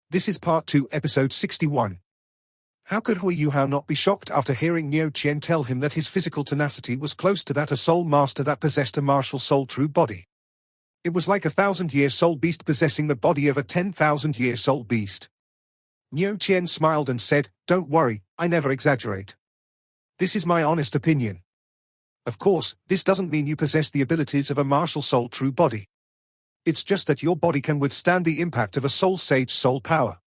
This is Part 2, Episode 61. How could Hui Yuhao not be shocked after hearing Niu Qian tell him that his physical tenacity was close to that of a soul master that possessed a martial soul true body? It was like a 1,000-year soul beast possessing the body of a 10,000-year soul beast. Niu Qian smiled and said, "Don't worry, I never exaggerate. This is my honest opinion. Of course, this doesn't mean you possess the abilities of a martial soul true body. It's just that your body can withstand the impact of a soul sage soul power.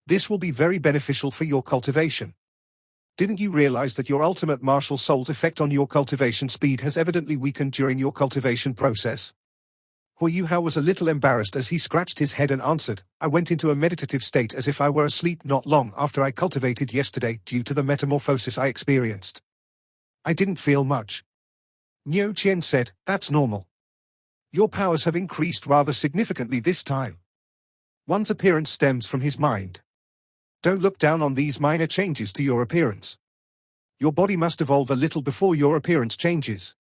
This will be very beneficial for your cultivation. Didn't you realize that your ultimate martial soul's effect on your cultivation speed has evidently weakened during your cultivation process?" Hui Yuhao was a little embarrassed as he scratched his head and answered, "I went into a meditative state as if I were asleep not long after I cultivated yesterday due to the metamorphosis I experienced. I didn't feel much." Niu Qian said, "That's normal. Your powers have increased rather significantly this time. One's appearance stems from his mind. Don't look down on these minor changes to your appearance. Your body must evolve a little before your appearance changes.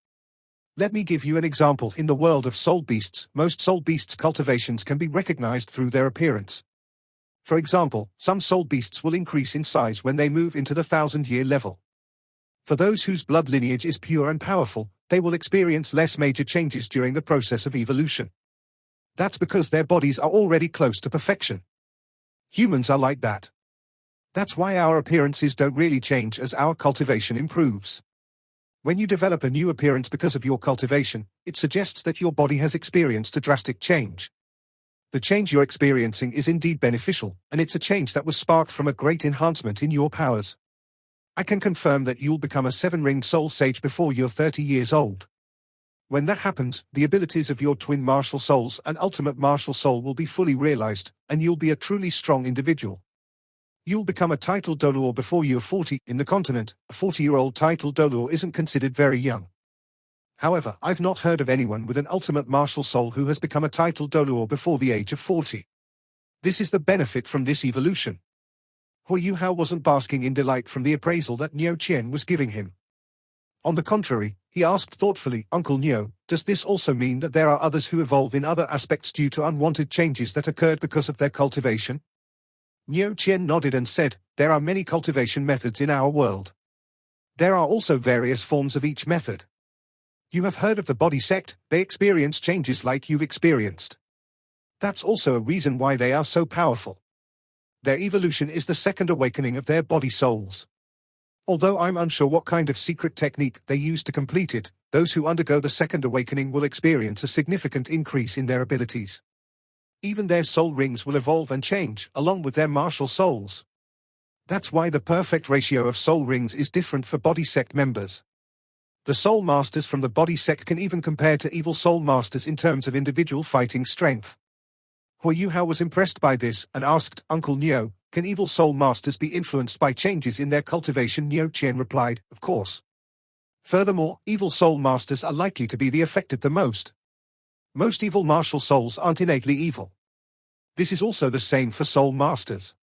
Let me give you an example. In the world of soul beasts, most soul beasts' cultivations can be recognized through their appearance. For example, some soul beasts will increase in size when they move into the 1,000-year level. For those whose blood lineage is pure and powerful, they will experience less major changes during the process of evolution. That's because their bodies are already close to perfection. Humans are like that. That's why our appearances don't really change as our cultivation improves. When you develop a new appearance because of your cultivation, it suggests that your body has experienced a drastic change. The change you're experiencing is indeed beneficial, and it's a change that was sparked from a great enhancement in your powers. I can confirm that you'll become a 7-ringed soul sage before you're 30 years old. When that happens, the abilities of your twin martial souls and ultimate martial soul will be fully realized, and you'll be a truly strong individual. You'll become a title Doluo before you're 40. In the continent, a 40-year-old title Doluo isn't considered very young. However, I've not heard of anyone with an ultimate martial soul who has become a title Doluo before the age of 40. This is the benefit from this evolution." Hui Yuhao wasn't basking in delight from the appraisal that Niu Qian was giving him. On the contrary, he asked thoughtfully, "Uncle Niu, does this also mean that there are others who evolve in other aspects due to unwanted changes that occurred because of their cultivation?" Niu Qian nodded and said, "There are many cultivation methods in our world. There are also various forms of each method. You have heard of the body sect. They experience changes like you've experienced. That's also a reason why they are so powerful. Their evolution is the second awakening of their body souls. Although I'm unsure what kind of secret technique they use to complete it, those who undergo the second awakening will experience a significant increase in their abilities. Even their soul rings will evolve and change, along with their martial souls. That's why the perfect ratio of soul rings is different for body sect members. The soul masters from the body sect can even compare to evil soul masters in terms of individual fighting strength." Hui Yuhao was impressed by this and asked, "Uncle Niu, can evil soul masters be influenced by changes in their cultivation?" Niu Qian replied, "Of course. Furthermore, evil soul masters are likely to be the affected the most. Most evil martial souls aren't innately evil. This is also the same for soul masters.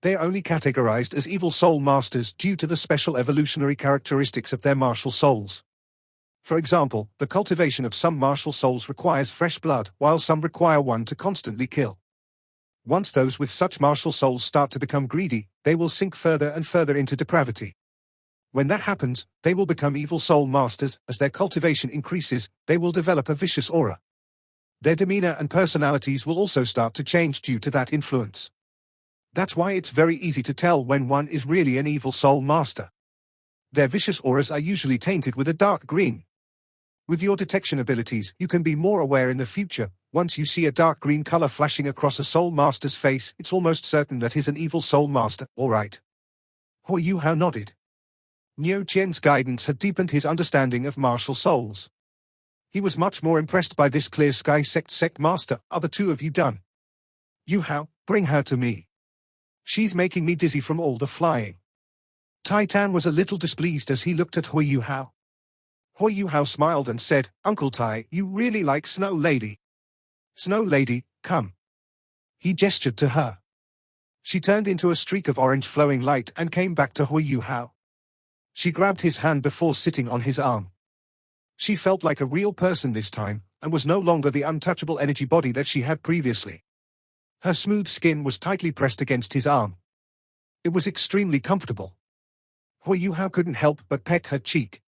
They are only categorized as evil soul masters due to the special evolutionary characteristics of their martial souls. For example, the cultivation of some martial souls requires fresh blood, while some require one to constantly kill. Once those with such martial souls start to become greedy, they will sink further and further into depravity. When that happens, they will become evil soul masters. As their cultivation increases, they will develop a vicious aura. Their demeanor and personalities will also start to change due to that influence. That's why it's very easy to tell when one is really an evil soul master. Their vicious auras are usually tainted with a dark green. With your detection abilities, you can be more aware in the future. Once you see a dark green color flashing across a soul master's face, it's almost certain that he's an evil soul master, all right?" Hui Yuhao nodded. Niu Qian's guidance had deepened his understanding of martial souls. He was much more impressed by this clear sky sect master. "Are the two of you done? Yuhao, bring her to me. She's making me dizzy from all the flying." Tai Tan was a little displeased as he looked at Hui Yuhao. Hui Yuhao smiled and said, "Uncle Tai, you really like Snow Lady. Snow Lady, come." He gestured to her. She turned into a streak of orange flowing light and came back to Hui Yuhao. She grabbed his hand before sitting on his arm. She felt like a real person this time, and was no longer the untouchable energy body that she had previously. Her smooth skin was tightly pressed against his arm. It was extremely comfortable. Hui Hao couldn't help but peck her cheek.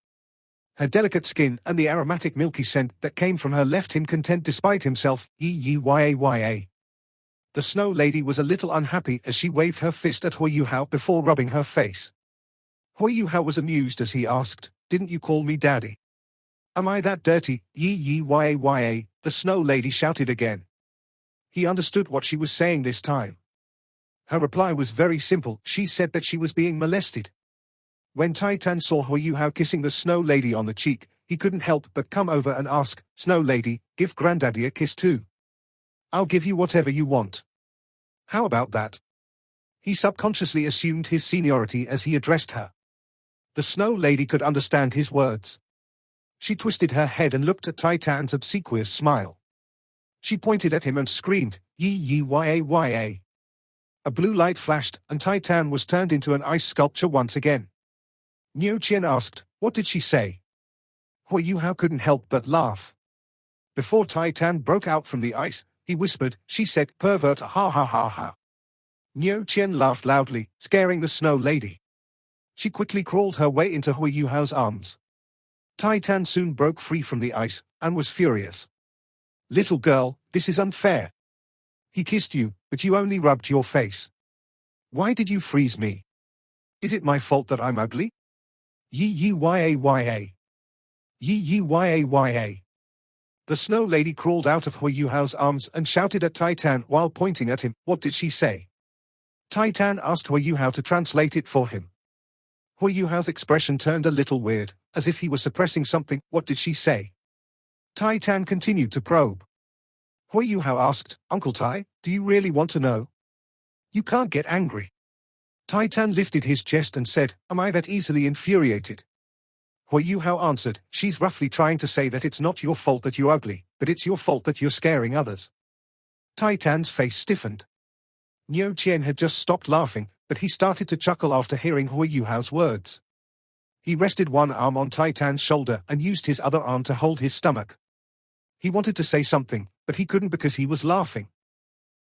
Her delicate skin and the aromatic milky scent that came from her left him content despite himself. The Snow Lady was a little unhappy as she waved her fist at Hui Hao before rubbing her face. Hui Hao was amused as he asked, "Didn't you call me daddy?" "Am I that dirty?" The Snow Lady shouted again. He understood what she was saying this time. Her reply was very simple. She said that she was being molested. When Titan saw Hui Hao kissing the Snow Lady on the cheek, he couldn't help but come over and ask, "Snow Lady, give Granddaddy a kiss too. I'll give you whatever you want. How about that?" He subconsciously assumed his seniority as he addressed her. The Snow Lady could understand his words. She twisted her head and looked at Titan's obsequious smile. She pointed at him and screamed, "Yi-yi-ya-ya." A blue light flashed, and Titan was turned into an ice sculpture once again. Niu Qian asked, "What did she say?" Hui Hao couldn't help but laugh. Before Titan broke out from the ice, he whispered, "She said, pervert, ha ha ha ha." Niu Qian laughed loudly, scaring the Snow Lady. She quickly crawled her way into Hui Hao's arms. Titan soon broke free from the ice, and was furious. "Little girl, this is unfair. He kissed you, but you only rubbed your face. Why did you freeze me? Is it my fault that I'm ugly?" Yi-yi-ya-ya. Yi-yi-ya-ya. The Snow Lady crawled out of Hui Hao's arms and shouted at Titan while pointing at him. "What did she say?" Titan asked Hui Hao to translate it for him. Hui Hao's expression turned a little weird, as if he was suppressing something. "What did she say?" Titan continued to probe. Hui Hao asked, "Uncle Tai, do you really want to know? You can't get angry." Titan lifted his chest and said, "Am I that easily infuriated?" Hui Hao answered, "She's roughly trying to say that it's not your fault that you're ugly, but it's your fault that you're scaring others." Titan's face stiffened. Niu Qian had just stopped laughing, but he started to chuckle after hearing Hui Hao's words. He rested one arm on Titan's shoulder and used his other arm to hold his stomach. He wanted to say something, but he couldn't because he was laughing.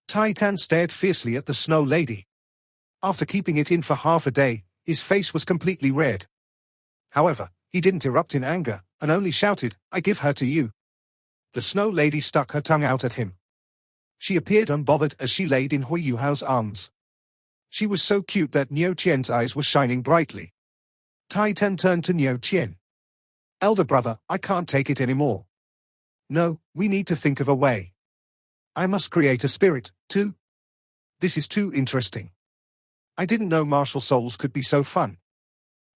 Titan stared fiercely at the Snow Lady. After keeping it in for half a day, his face was completely red. However, he didn't erupt in anger, and only shouted, "I give her to you." The Snow Lady stuck her tongue out at him. She appeared unbothered as she laid in Hui Hao's arms. She was so cute that Niu Qian's eyes were shining brightly. Titan turned to Niu Qian. "Elder brother, I can't take it anymore. No, we need to think of a way. I must create a spirit, too. This is too interesting. I didn't know martial souls could be so fun."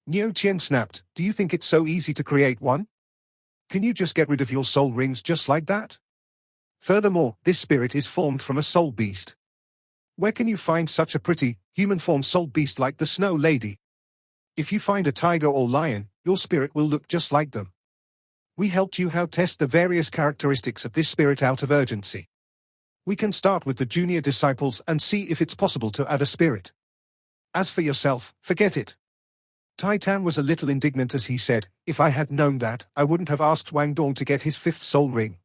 Niu Qian snapped, "Do you think it's so easy to create one? Can you just get rid of your soul rings just like that? Furthermore, this spirit is formed from a soul beast. Where can you find such a pretty, human-formed soul beast like the Snow Lady? If you find a tiger or lion, your spirit will look just like them. We helped you how test the various characteristics of this spirit out of urgency. We can start with the junior disciples and see if it's possible to add a spirit. As for yourself, forget it." Titan was a little indignant as he said, "If I had known that, I wouldn't have asked Wang Dong to get his 5th soul ring.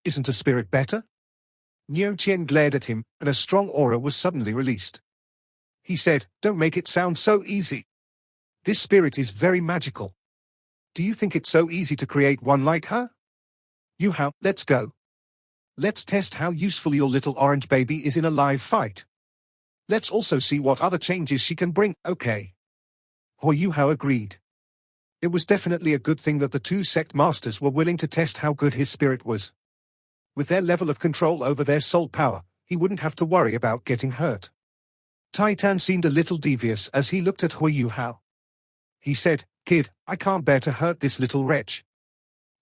Isn't a spirit better?" Niu Qian glared at him, and a strong aura was suddenly released. He said, "Don't make it sound so easy. This spirit is very magical. Do you think it's so easy to create one like her? Yu Hao, let's go. Let's test how useful your little orange baby is in a live fight. Let's also see what other changes she can bring." "Okay." Hui Hao agreed. It was definitely a good thing that the two sect masters were willing to test how good his spirit was. With their level of control over their soul power, he wouldn't have to worry about getting hurt. Titan seemed a little devious as he looked at Hui Hao. He said, "Kid, I can't bear to hurt this little wretch.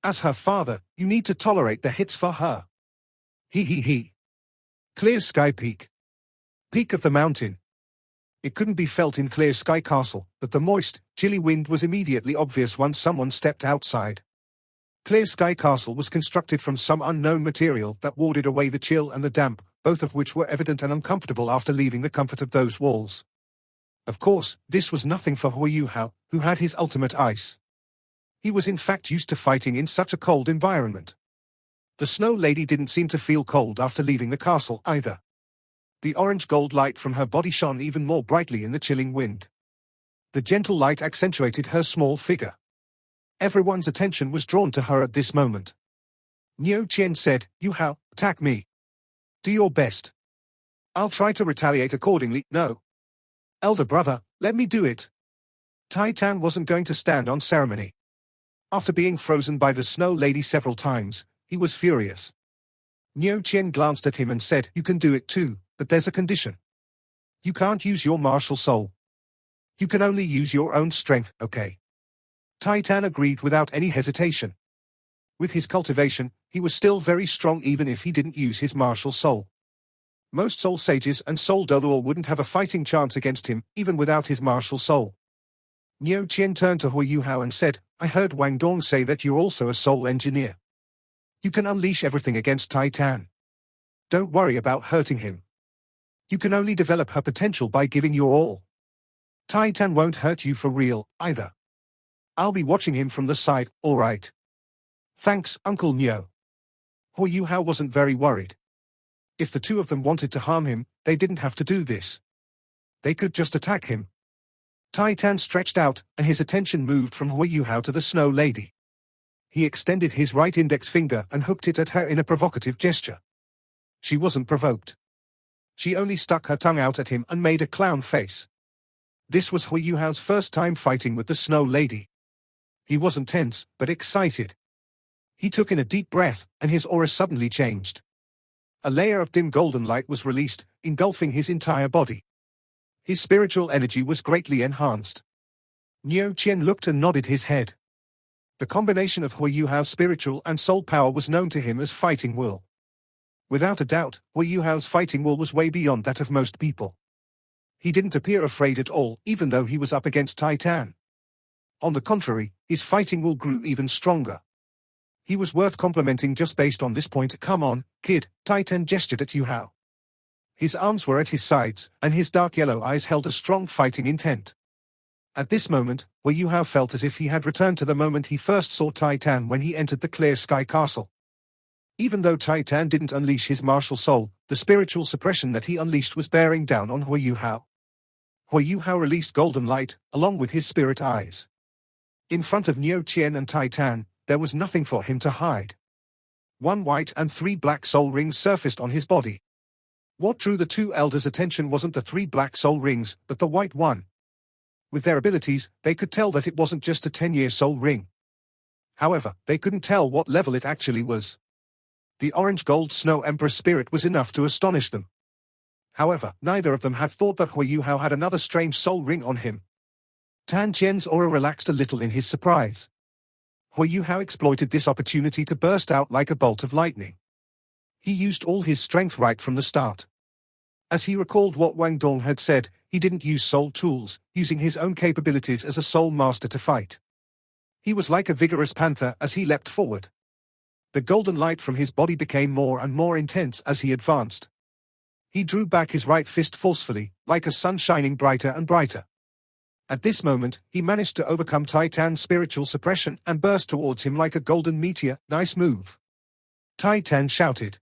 As her father, you need to tolerate the hits for her." He. Clear Sky Peak. Peak of the mountain. It couldn't be felt in Clear Sky Castle, but the moist, chilly wind was immediately obvious once someone stepped outside. Clear Sky Castle was constructed from some unknown material that warded away the chill and the damp, both of which were evident and uncomfortable after leaving the comfort of those walls. Of course, this was nothing for Hui Hao, who had his ultimate ice. He was in fact used to fighting in such a cold environment. The Snow Lady didn't seem to feel cold after leaving the castle either. The orange-gold light from her body shone even more brightly in the chilling wind. The gentle light accentuated her small figure. Everyone's attention was drawn to her at this moment. Niu Qian said, "You Hao, attack me. Do your best. I'll try to retaliate accordingly." "No. Elder brother, let me do it." Tai Tan wasn't going to stand on ceremony. After being frozen by the Snow Lady several times, he was furious. Niu Qian glanced at him and said, "You can do it too, but there's a condition. You can't use your martial soul. You can only use your own strength, okay?" Tai Tan agreed without any hesitation. With his cultivation, he was still very strong even if he didn't use his martial soul. Most soul sages and soul Doluo wouldn't have a fighting chance against him, even without his martial soul. Niu Qian turned to Hui Yuhao and said, "I heard Wang Dong say that you're also a soul engineer. You can unleash everything against Tai Tan. Don't worry about hurting him. You can only develop her potential by giving your all. Tai Tan won't hurt you for real, either. I'll be watching him from the side, alright?" "Thanks, Uncle Niu." Hui Yuhao wasn't very worried. If the two of them wanted to harm him, they didn't have to do this. They could just attack him. Tai Tan stretched out, and his attention moved from Hui Yuhao to the Snow Lady. He extended his right index finger and hooked it at her in a provocative gesture. She wasn't provoked. She only stuck her tongue out at him and made a clown face. This was Hui Yuhao's first time fighting with the Snow Lady. He wasn't tense, but excited. He took in a deep breath, and his aura suddenly changed. A layer of dim golden light was released, engulfing his entire body. His spiritual energy was greatly enhanced. Niu Qian looked and nodded his head. The combination of Hui Yuhao's spiritual and soul power was known to him as fighting will. Without a doubt, Hui Yuhao's fighting will was way beyond that of most people. He didn't appear afraid at all, even though he was up against Tai Tan. On the contrary, his fighting will grew even stronger. He was worth complimenting just based on this point. "Come on, kid," Tai Tan gestured at Yuhao. His arms were at his sides, and his dark yellow eyes held a strong fighting intent. At this moment, Hui Yuhao felt as if he had returned to the moment he first saw Tai Tan when he entered the Clear Sky Castle. Even though Tai Tan didn't unleash his martial soul, the spiritual suppression that he unleashed was bearing down on Hui Yuhao. Hui Yuhao released golden light, along with his spirit eyes. In front of Niu Qian and Tai Tan, there was nothing for him to hide. 1 white and 3 black soul rings surfaced on his body. What drew the two elders' attention wasn't the 3 black soul rings, but the white one. With their abilities, they could tell that it wasn't just a 10-year soul ring. However, they couldn't tell what level it actually was. The orange-gold Snow Emperor spirit was enough to astonish them. However, neither of them had thought that Hui Yuhao had another strange soul ring on him. Tan Qian's aura relaxed a little in his surprise. Hui Yuhao exploited this opportunity to burst out like a bolt of lightning. He used all his strength right from the start. As he recalled what Wang Dong had said, he didn't use soul tools, using his own capabilities as a soul master to fight. He was like a vigorous panther as he leapt forward. The golden light from his body became more and more intense as he advanced. He drew back his right fist forcefully, like a sun shining brighter and brighter. At this moment, he managed to overcome Tai Tan's spiritual suppression and burst towards him like a golden meteor. "Nice move!" Tai Tan shouted.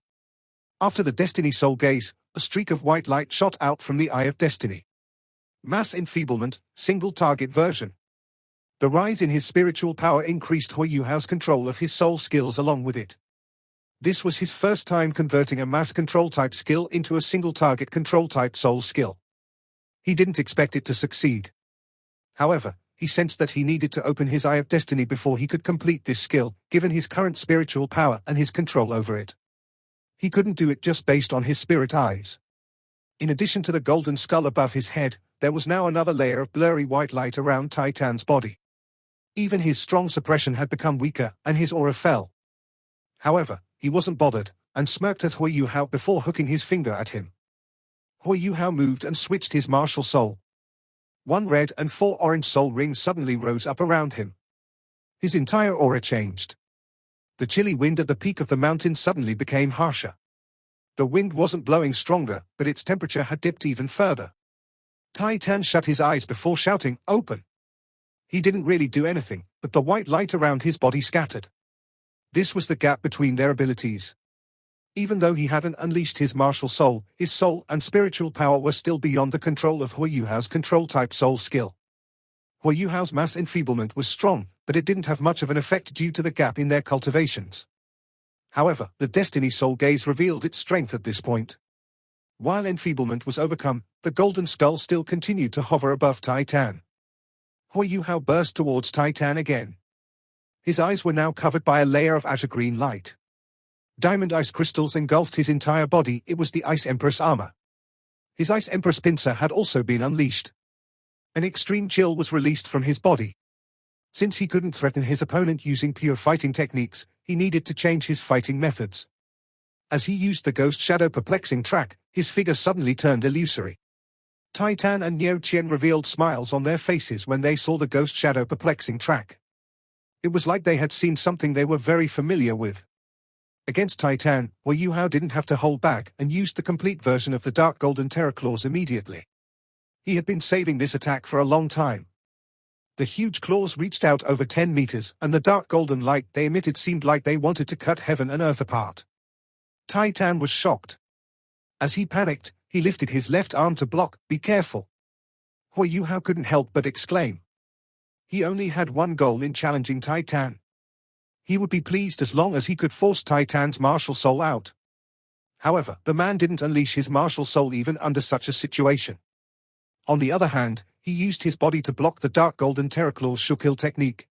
After the Destiny Soul Gaze, a streak of white light shot out from the Eye of Destiny. Mass enfeeblement, single target version. The rise in his spiritual power increased Hui Yuhao's control of his soul skills along with it. This was his first time converting a mass control type skill into a single target control type soul skill. He didn't expect it to succeed. However, he sensed that he needed to open his Eye of Destiny before he could complete this skill, given his current spiritual power and his control over it. He couldn't do it just based on his spirit eyes. In addition to the golden skull above his head, there was now another layer of blurry white light around Tai Tan's body. Even his strong suppression had become weaker, and his aura fell. However, he wasn't bothered, and smirked at Hui Yuhao before hooking his finger at him. Hui Yuhao moved and switched his martial soul. 1 red and 4 orange soul rings suddenly rose up around him. His entire aura changed. The chilly wind at the peak of the mountain suddenly became harsher. The wind wasn't blowing stronger, but its temperature had dipped even further. Tai Tan shut his eyes before shouting, "Open!" He didn't really do anything, but the white light around his body scattered. This was the gap between their abilities. Even though he hadn't unleashed his martial soul, his soul and spiritual power were still beyond the control of Hua Yuhao's control-type soul skill. Hua Yuhao's mass enfeeblement was strong, but it didn't have much of an effect due to the gap in their cultivations. However, the Destiny Soul Gaze revealed its strength at this point. While enfeeblement was overcome, the Golden Skull still continued to hover above Titan. Hua Yuhao burst towards Titan again. His eyes were now covered by a layer of azure-green light. Diamond ice crystals engulfed his entire body. It was the Ice Empress armor. His Ice Empress pincer had also been unleashed. An extreme chill was released from his body. Since he couldn't threaten his opponent using pure fighting techniques, he needed to change his fighting methods. As he used the Ghost Shadow Perplexing track, his figure suddenly turned illusory. Titan and Niu Qian revealed smiles on their faces when they saw the Ghost Shadow Perplexing track. It was like they had seen something they were very familiar with. Against Titan, Hua Yuhao didn't have to hold back and used the complete version of the Dark Golden Terror Claws immediately. He had been saving this attack for a long time. The huge claws reached out over 10 meters, and the dark golden light they emitted seemed like they wanted to cut heaven and earth apart. Titan was shocked. As he panicked, he lifted his left arm to block. "Be careful." Hua Yuhao couldn't help but exclaim. He only had one goal in challenging Titan. He would be pleased as long as he could force Titan's martial soul out. However, the man didn't unleash his martial soul even under such a situation. On the other hand, he used his body to block the Dark Golden Terror Claw's Shukil technique.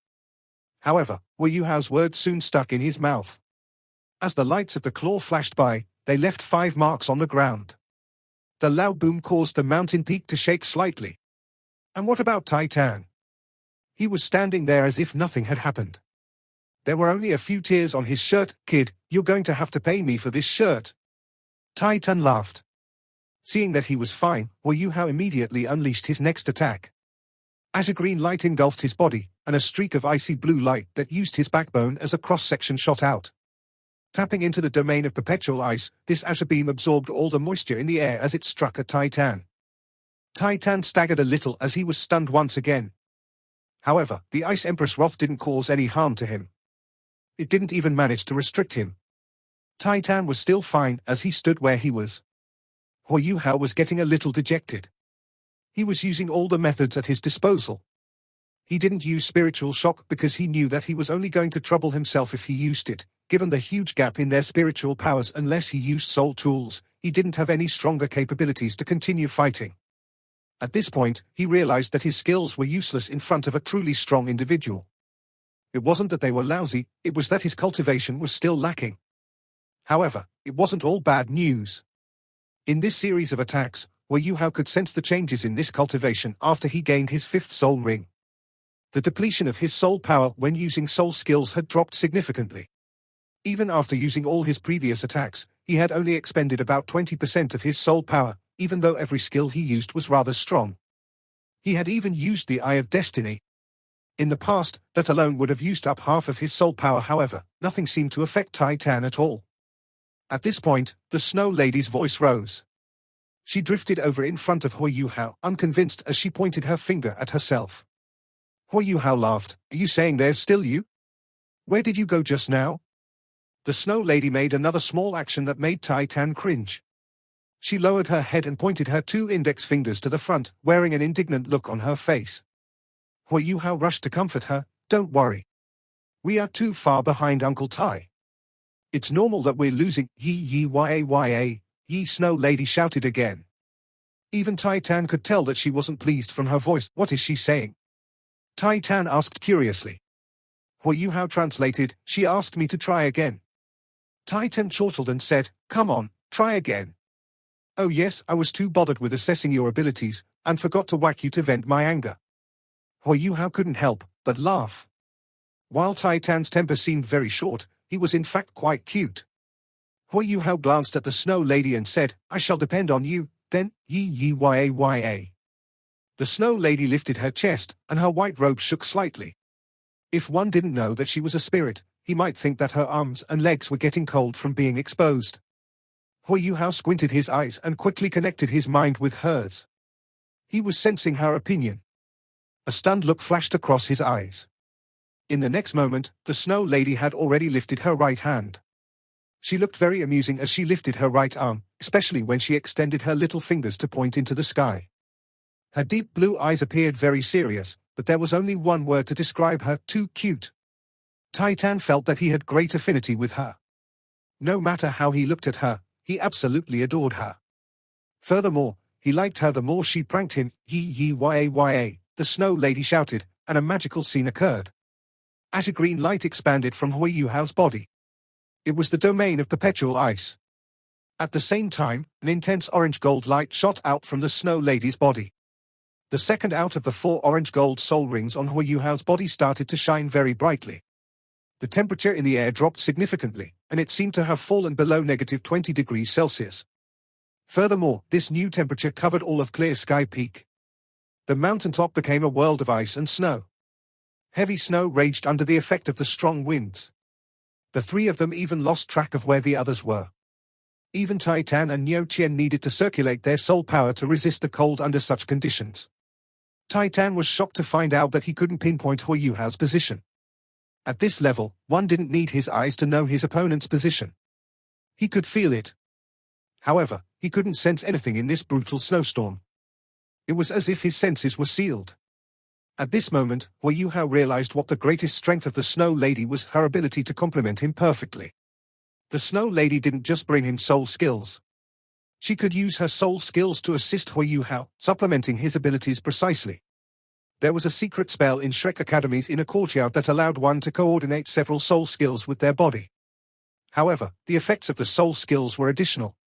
However, Hua Yuhao's words soon stuck in his mouth. As the lights of the claw flashed by, they left 5 marks on the ground. The loud boom caused the mountain peak to shake slightly. And what about Titan? He was standing there as if nothing had happened. There were only a few tears on his shirt. "Kid, you're going to have to pay me for this shirt." Titan laughed. Seeing that he was fine, Hua Yuhao immediately unleashed his next attack. Azure green light engulfed his body, and a streak of icy blue light that used his backbone as a cross-section shot out. Tapping into the domain of perpetual ice, this azure beam absorbed all the moisture in the air as it struck at Titan. Titan staggered a little as he was stunned once again. However, the Ice Empress Wrath didn't cause any harm to him. It didn't even manage to restrict him. Titan was still fine as he stood where he was. Hua Yuhao was getting a little dejected. He was using all the methods at his disposal. He didn't use spiritual shock because he knew that he was only going to trouble himself if he used it. Given the huge gap in their spiritual powers, unless he used soul tools, he didn't have any stronger capabilities to continue fighting. At this point, he realized that his skills were useless in front of a truly strong individual. It wasn't that they were lousy, it was that his cultivation was still lacking. However, it wasn't all bad news. In this series of attacks, Hua Yuhao could sense the changes in this cultivation after he gained his 5th soul ring. The depletion of his soul power when using soul skills had dropped significantly. Even after using all his previous attacks, he had only expended about 20% of his soul power, even though every skill he used was rather strong. He had even used the Eye of Destiny. In the past, that alone would have used up half of his soul power. However, nothing seemed to affect Titan at all. At this point, the Snow Lady's voice rose. She drifted over in front of Hua Yuhao, unconvinced as she pointed her finger at herself. Hua Yuhao laughed. "Are you saying there's still you? Where did you go just now?" The Snow Lady made another small action that made Titan cringe. She lowered her head and pointed her 2 index fingers to the front, wearing an indignant look on her face. Hua Yuhao rushed to comfort her. "Don't worry. We are too far behind Uncle Tai. It's normal that we're losing." Ye Snow Lady shouted again. Even Titan could tell that she wasn't pleased from her voice. "What is she saying?" Titan asked curiously. Hua Yuhao translated, "She asked me to try again." Titan chortled and said, "Come on, try again." "Oh yes, I was too bothered with assessing your abilities, and forgot to whack you to vent my anger." Hua Yuhao couldn't help but laugh. While Titan's temper seemed very short, he was in fact quite cute. Hua Yuhao glanced at the Snow Lady and said, "I shall depend on you, then, ye. The Snow Lady lifted her chest, and her white robe shook slightly. If one didn't know that she was a spirit, he might think that her arms and legs were getting cold from being exposed. Hua Yuhao squinted his eyes and quickly connected his mind with hers. He was sensing her opinion. A stunned look flashed across his eyes. In the next moment, the Snow Lady had already lifted her right hand. She looked very amusing as she lifted her right arm, especially when she extended her little fingers to point into the sky. Her deep blue eyes appeared very serious, but there was only one word to describe her: too cute. Titan felt that he had great affinity with her. No matter how he looked at her, he absolutely adored her. Furthermore, he liked her the more she pranked him. Yaya, the Snow Lady shouted, and a magical scene occurred. As a green light expanded from Hui Yuhao's body. It was the domain of perpetual ice. At the same time, an intense orange-gold light shot out from the Snow Lady's body. The second out of the 4 orange-gold soul rings on Hui Yuhao's body started to shine very brightly. The temperature in the air dropped significantly, and it seemed to have fallen below -20 degrees Celsius. Furthermore, this new temperature covered all of Clear Sky Peak. The mountaintop became a world of ice and snow. Heavy snow raged under the effect of the strong winds. The 3 of them even lost track of where the others were. Even Titan and Niu Qian needed to circulate their soul power to resist the cold under such conditions. Titan was shocked to find out that he couldn't pinpoint Hui Yuhao's position. At this level, one didn't need his eyes to know his opponent's position. He could feel it. However, he couldn't sense anything in this brutal snowstorm. It was as if his senses were sealed. At this moment, Hui Yuhao realized what the greatest strength of the Snow Lady was: her ability to complement him perfectly. The Snow Lady didn't just bring him soul skills. She could use her soul skills to assist Hui Yuhao, supplementing his abilities precisely. There was a secret spell in Shrek Academy's inner courtyard that allowed one to coordinate several soul skills with their body. However, the effects of the soul skills were additional.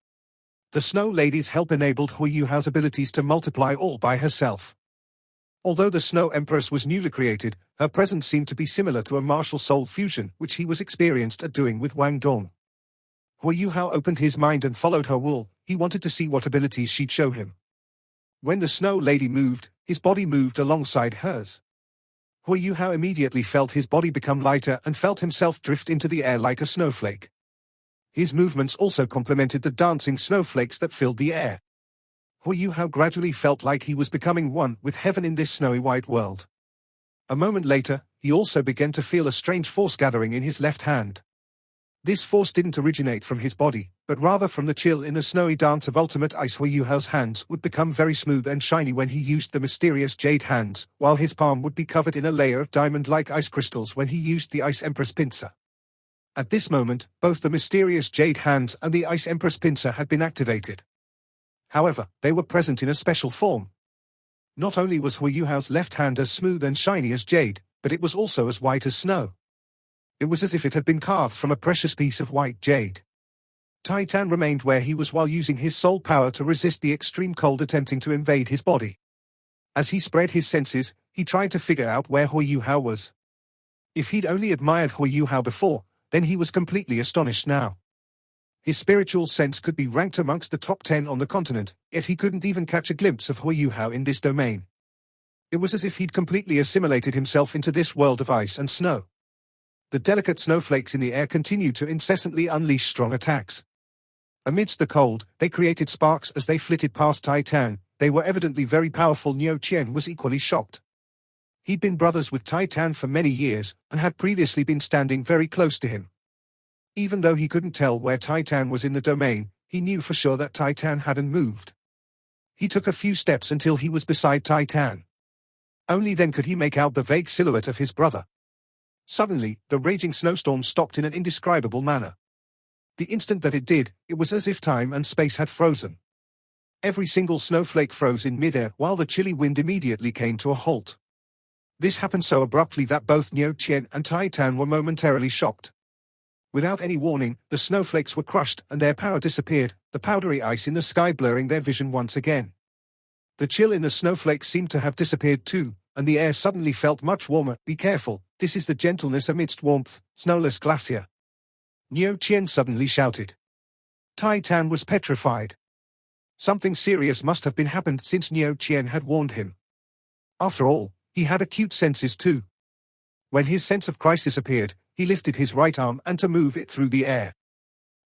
The Snow Lady's help enabled Hui Yuhao's abilities to multiply all by herself. Although the Snow Empress was newly created, her presence seemed to be similar to a martial soul fusion which he was experienced at doing with Wang Dong. Hui Yuhao opened his mind and followed her will. He wanted to see what abilities she'd show him. When the Snow Lady moved, his body moved alongside hers. Hui Yuhao immediately felt his body become lighter and felt himself drift into the air like a snowflake. His movements also complemented the dancing snowflakes that filled the air. Hui Yuhao gradually felt like he was becoming one with heaven in this snowy white world. A moment later, he also began to feel a strange force gathering in his left hand. This force didn't originate from his body, but rather from the chill in the snowy dance of ultimate ice. Hui Yuhao's hands would become very smooth and shiny when he used the mysterious jade hands, while his palm would be covered in a layer of diamond-like ice crystals when he used the Ice Empress pincer. At this moment, both the mysterious jade hands and the Ice Empress pincer had been activated. However, they were present in a special form. Not only was Hui Yuhao's left hand as smooth and shiny as jade, but it was also as white as snow. It was as if it had been carved from a precious piece of white jade. Titan remained where he was while using his soul power to resist the extreme cold attempting to invade his body. As he spread his senses, he tried to figure out where Hui Yuhao was. If he'd only admired Hui Yuhao before, then he was completely astonished now. His spiritual sense could be ranked amongst the top 10 on the continent, yet he couldn't even catch a glimpse of Hui Yuhao in this domain. It was as if he'd completely assimilated himself into this world of ice and snow. The delicate snowflakes in the air continued to incessantly unleash strong attacks. Amidst the cold, they created sparks as they flitted past Titan. They were evidently very powerful. Niu Qian was equally shocked. He'd been brothers with Titan for many years, and had previously been standing very close to him. Even though he couldn't tell where Titan was in the domain, he knew for sure that Titan hadn't moved. He took a few steps until he was beside Titan. Only then could he make out the vague silhouette of his brother. Suddenly, the raging snowstorm stopped in an indescribable manner. The instant that it did, it was as if time and space had frozen. Every single snowflake froze in midair while the chilly wind immediately came to a halt. This happened so abruptly that both Niu Qian and Titan were momentarily shocked. Without any warning, the snowflakes were crushed and their power disappeared, the powdery ice in the sky blurring their vision once again. The chill in the snowflakes seemed to have disappeared too, and the air suddenly felt much warmer. Be careful, this is the gentleness amidst warmth, snowless glacier. Niu Qian suddenly shouted. Titan was petrified. Something serious must have been happened since Niu Qian had warned him. After all, he had acute senses too. When his sense of crisis appeared, he lifted his right arm and to move it through the air.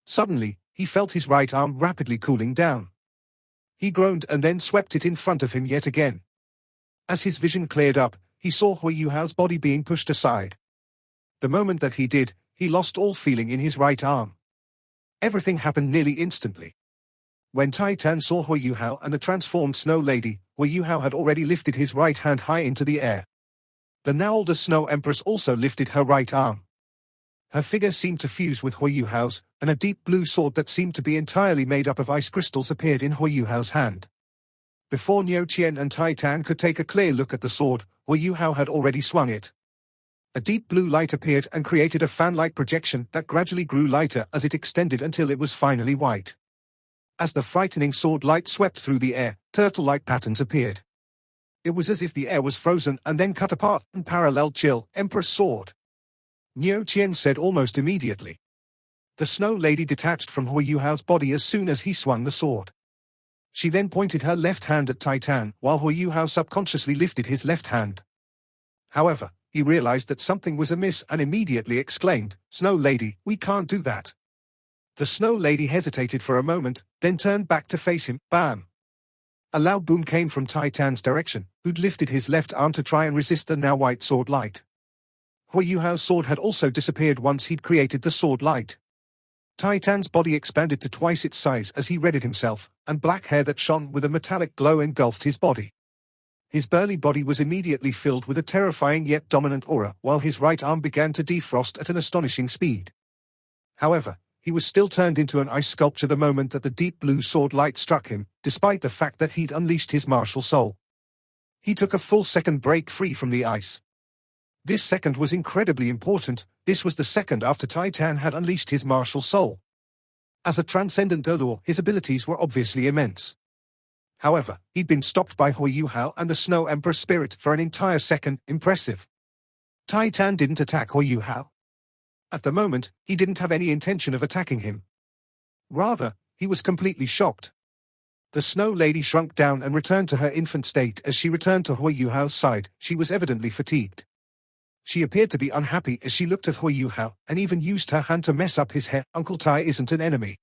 Suddenly, he felt his right arm rapidly cooling down. He groaned and then swept it in front of him yet again. As his vision cleared up, he saw Hui Yuhao's body being pushed aside. The moment that he did, he lost all feeling in his right arm. Everything happened nearly instantly. When Titan saw Hui Yuhao and the transformed Snow Lady, Hui Yuhao had already lifted his right hand high into the air. The now older Snow Empress also lifted her right arm. Her figure seemed to fuse with Hui Yuhao's, and a deep blue sword that seemed to be entirely made up of ice crystals appeared in Hui Yuhao's hand. Before Niu Qian and Titan could take a clear look at the sword, Hui Yuhao had already swung it. A deep blue light appeared and created a fan-like projection that gradually grew lighter as it extended until it was finally white. As the frightening sword light swept through the air, turtle-like patterns appeared. It was as if the air was frozen and then cut apart and paralleled Chill, Emperor's sword. Niu Qian said almost immediately. The Snow Lady detached from Hui Yuhao's body as soon as he swung the sword. She then pointed her left hand at Titan, while Hui Yuhao subconsciously lifted his left hand. However, he realized that something was amiss and immediately exclaimed, "Snow Lady, we can't do that." The Snow Lady hesitated for a moment, then turned back to face him. Bam! A loud boom came from Titan's direction, who'd lifted his left arm to try and resist the now white sword light. Hui Yuhao's sword had also disappeared once he'd created the sword light. Titan's body expanded to twice its size as he readied himself, and black hair that shone with a metallic glow engulfed his body. His burly body was immediately filled with a terrifying yet dominant aura, while his right arm began to defrost at an astonishing speed. However, he was still turned into an ice sculpture the moment that the deep blue sword light struck him, despite the fact that he'd unleashed his martial soul. He took a full second break free from the ice. This second was incredibly important. This was the second after Titan had unleashed his martial soul. As a transcendent Dolor, his abilities were obviously immense. However, he'd been stopped by Hui Yuhao and the Snow Emperor spirit for an entire second. Impressive. Titan didn't attack Hui Yuhao. At the moment, he didn't have any intention of attacking him. Rather, he was completely shocked. The Snow Lady shrunk down and returned to her infant state as she returned to Hui Yuhao's side. She was evidently fatigued. She appeared to be unhappy as she looked at Hui Yuhao, and even used her hand to mess up his hair. Uncle Tai isn't an enemy.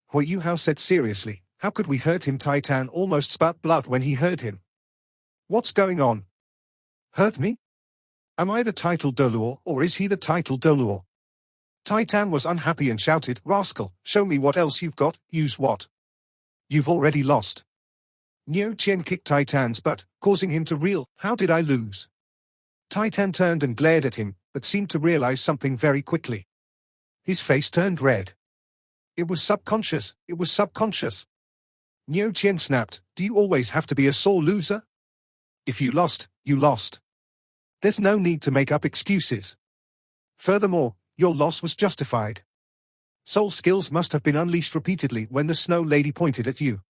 Hui Yuhao said seriously. How could we hurt him? Titan almost spat blood when he heard him. What's going on? Hurt me? Am I the title Dolor, or is he the title Dolor? Titan was unhappy and shouted, "Rascal, show me what else you've got." "Use what? You've already lost." Niu Qian kicked Titan's butt, causing him to reel. "How did I lose?" Titan turned and glared at him, but seemed to realize something very quickly. His face turned red. It was subconscious. It was subconscious. Niu Qian snapped, "Do you always have to be a sore loser? If you lost, you lost. There's no need to make up excuses. Furthermore, your loss was justified. Soul skills must have been unleashed repeatedly when the Snow Lady pointed at you.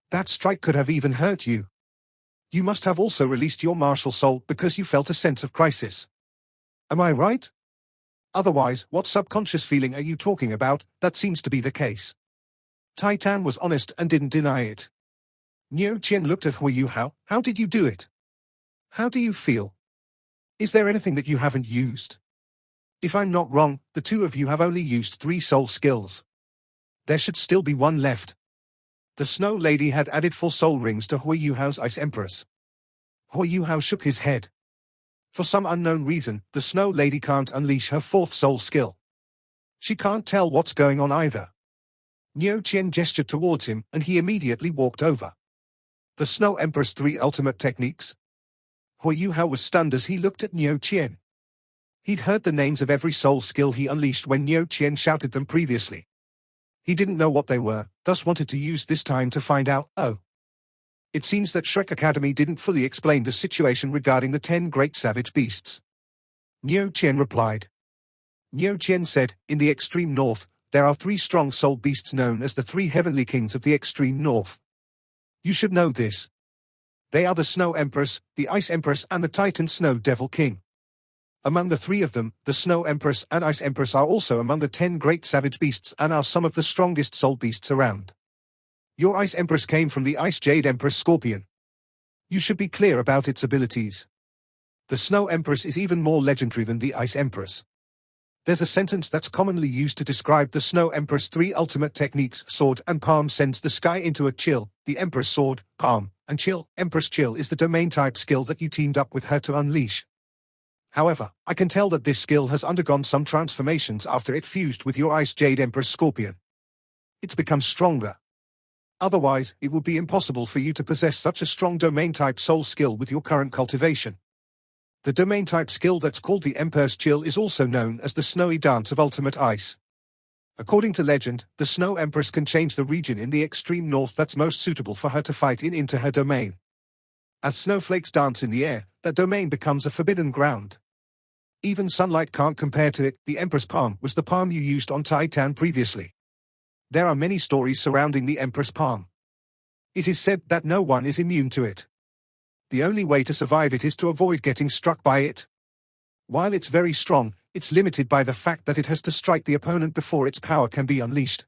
That strike could have even hurt you. You must have also released your martial soul because you felt a sense of crisis. Am I right? Otherwise, what subconscious feeling are you talking about? That seems to be the case." Titan was honest and didn't deny it. Niu Qian looked at Hui Yuhao. "How did you do it? How do you feel? Is there anything that you haven't used? If I'm not wrong, the two of you have only used 3 soul skills. There should still be 1 left." The Snow Lady had added 4 soul rings to Hui Yuhao's Ice Empress. Hui Yuhao shook his head. For some unknown reason, the Snow Lady can't unleash her 4th soul skill. She can't tell what's going on either. Niu Qian gestured towards him, and he immediately walked over. The Snow Emperor's 3 ultimate techniques? Hui Yuhao was stunned as he looked at Niu Qian. He'd heard the names of every soul skill he unleashed when Niu Qian shouted them previously. He didn't know what they were, thus wanted to use this time to find out. Oh. It seems that Shrek Academy didn't fully explain the situation regarding the 10 great savage beasts. Niu Qian replied. Niu Qian said, "In the extreme north, there are 3 strong soul beasts known as the 3 heavenly kings of the extreme north. You should know this. They are the Snow Empress, the Ice Empress and the Titan Snow Devil King. Among the 3 of them, the Snow Empress and Ice Empress are also among the 10 great savage beasts and are some of the strongest soul beasts around. Your Ice Empress came from the Ice Jade Empress Scorpion. You should be clear about its abilities. The Snow Empress is even more legendary than the Ice Empress. There's a sentence that's commonly used to describe the Snow Empress' 3 ultimate techniques: sword and palm sends the sky into a chill, the Empress sword, palm, and chill. Empress chill is the domain type skill that you teamed up with her to unleash. However, I can tell that this skill has undergone some transformations after it fused with your Ice Jade Empress Scorpion. It's become stronger. Otherwise, it would be impossible for you to possess such a strong domain-type soul skill with your current cultivation. The domain-type skill that's called the Emperor's Chill is also known as the Snowy Dance of Ultimate Ice. According to legend, the Snow Empress can change the region in the extreme north that's most suitable for her to fight in into her domain. As snowflakes dance in the air, that domain becomes a forbidden ground. Even sunlight can't compare to it. The Empress Palm was the palm you used on Titan previously. There are many stories surrounding the Empress Palm. It is said that no one is immune to it. The only way to survive it is to avoid getting struck by it. While it's very strong, it's limited by the fact that it has to strike the opponent before its power can be unleashed.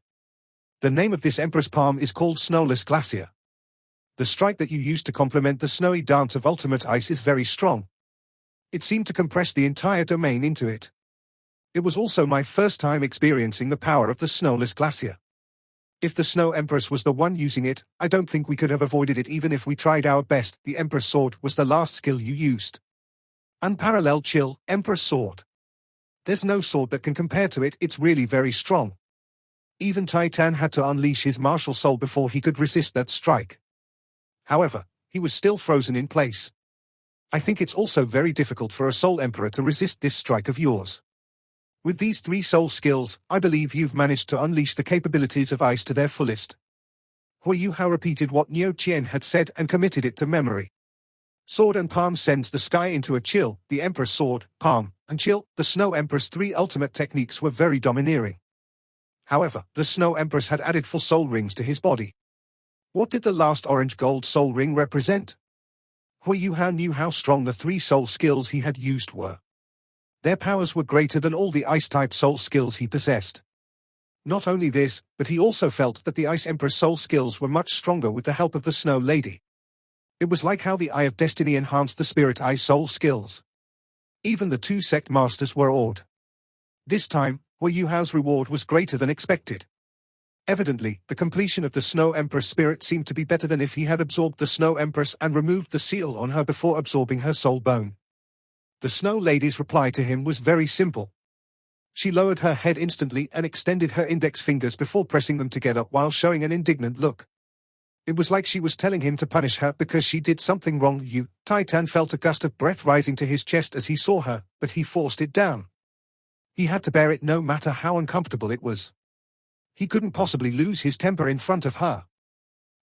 The name of this Empress Palm is called Snowless Glacier. The strike that you use to complement the Snowy Dance of Ultimate Ice is very strong. It seemed to compress the entire domain into it. It was also my first time experiencing the power of the Snowless Glacier. If the Snow Empress was the one using it, I don't think we could have avoided it even if we tried our best. The Empress Sword was the last skill you used. Unparalleled Chill, Empress Sword. There's no sword that can compare to it. It's really very strong. Even Titan had to unleash his martial soul before he could resist that strike. However, he was still frozen in place. I think it's also very difficult for a Soul Emperor to resist this strike of yours. With these 3 soul skills, I believe you've managed to unleash the capabilities of ice to their fullest. Hui Yuhao repeated what Niu Qian had said and committed it to memory. Sword and Palm sends the sky into a chill. The Emperor's Sword, Palm, and Chill, the Snow Empress' 3 ultimate techniques were very domineering. However, the Snow Empress had added 4 soul rings to his body. What did the last orange gold soul ring represent? Hui Yuhao knew how strong the 3 soul skills he had used were. Their powers were greater than all the ice-type soul skills he possessed. Not only this, but he also felt that the Ice Emperor's soul skills were much stronger with the help of the Snow Lady. It was like how the Eye of Destiny enhanced the Spirit Eye soul skills. Even the 2 sect masters were awed. This time, Hui Yuhao's reward was greater than expected. Evidently, the completion of the Snow Empress spirit seemed to be better than if he had absorbed the Snow Empress and removed the seal on her before absorbing her soul bone. The Snow Lady's reply to him was very simple. She lowered her head instantly and extended her index fingers before pressing them together while showing an indignant look. It was like she was telling him to punish her because she did something wrong. Titan felt a gust of breath rising to his chest as he saw her, but he forced it down. He had to bear it no matter how uncomfortable it was. He couldn't possibly lose his temper in front of her.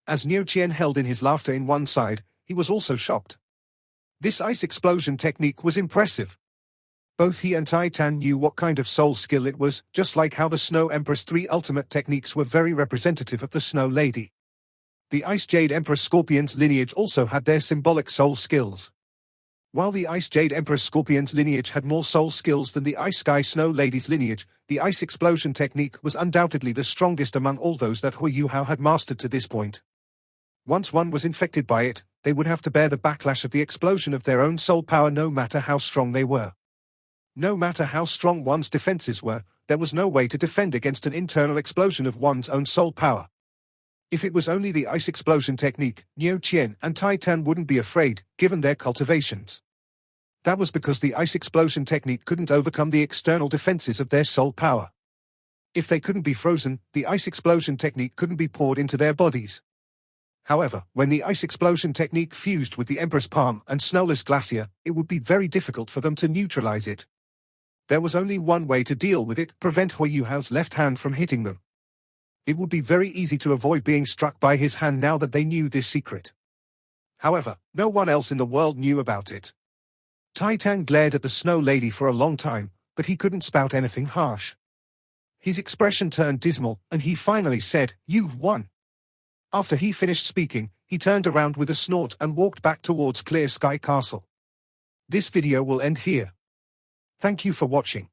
As Niu Qian held in his laughter in one side, he was also shocked. This ice explosion technique was impressive. Both he and Titan knew what kind of soul skill it was, just like how the Snow Empress' 3 ultimate techniques were very representative of the Snow Lady. The Ice Jade Empress Scorpion's lineage also had their symbolic soul skills. While the Ice Jade Empress Scorpion's lineage had more soul skills than the Ice Sky Snow Lady's lineage, the ice explosion technique was undoubtedly the strongest among all those that Hui Yuhao had mastered to this point. Once one was infected by it, they would have to bear the backlash of the explosion of their own soul power no matter how strong they were. No matter how strong one's defenses were, there was no way to defend against an internal explosion of one's own soul power. If it was only the ice explosion technique, Niu Qian and Titan wouldn't be afraid, given their cultivations. That was because the ice explosion technique couldn't overcome the external defenses of their soul power. If they couldn't be frozen, the ice explosion technique couldn't be poured into their bodies. However, when the ice explosion technique fused with the Empress Palm and Snowless Glacier, it would be very difficult for them to neutralize it. There was only one way to deal with it: prevent Hui Yuhao's left hand from hitting them. It would be very easy to avoid being struck by his hand now that they knew this secret. However, no one else in the world knew about it. Titan glared at the Snow Lady for a long time, but he couldn't spout anything harsh. His expression turned dismal, and he finally said, "You've won." After he finished speaking, he turned around with a snort and walked back towards Clear Sky Castle. This video will end here. Thank you for watching.